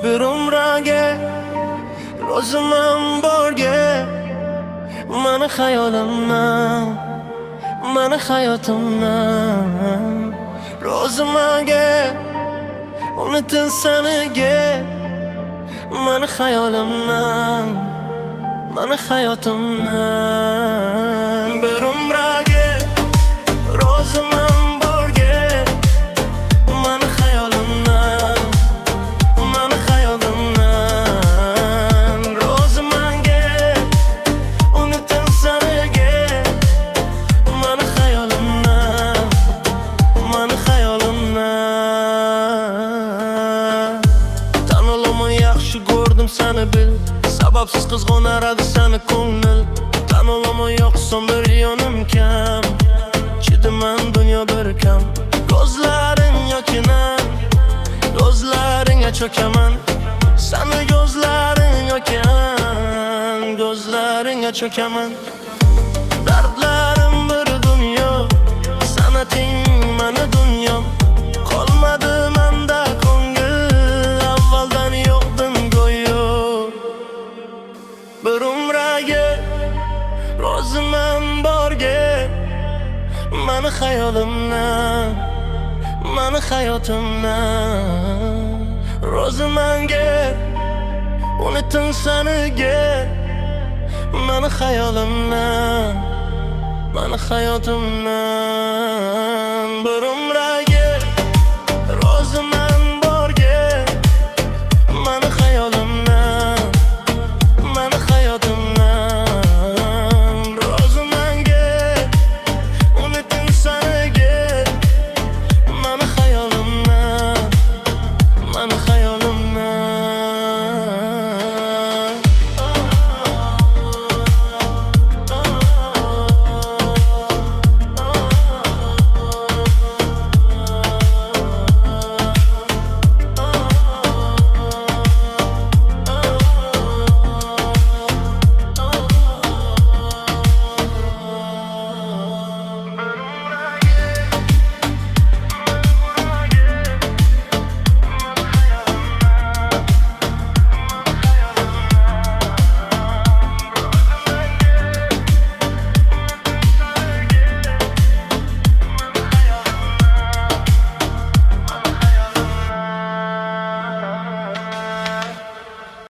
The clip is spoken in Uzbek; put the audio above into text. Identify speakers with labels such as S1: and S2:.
S1: bir umrga roziman borga mani hayolimdan, mani hayotimdan rozimaga unutin saniga mani hayolimdan, mani hayotimdan bir umrga roziman borga mani hayolimdan, mani hayolimdan rozimanga unutin saniga mani hayolimdan, mani hayolimdan tan olaman yaxshi ko'rdim seni bil, sababsiz qizg'onaradi seni ko'ngil. Tan olaman yo'qsan bir yonim kam, chidaman dunyo bir kam. Ko'zlaring yokinan, ko'zlaringga cho'kaman. Seni ko'zlaring yokan, ko'zlaringga cho'kaman. Dardlarim bir dunyo, sanating mani dunyom. Qolmadi menda ko'ngil, avvaldan yo'qdin go'yo. Bir umrga roziman borga mani hayolimdan, mani hayotimdan rozimanga unutin saniga mani hayolimdan, mani hayotimdan bir umrga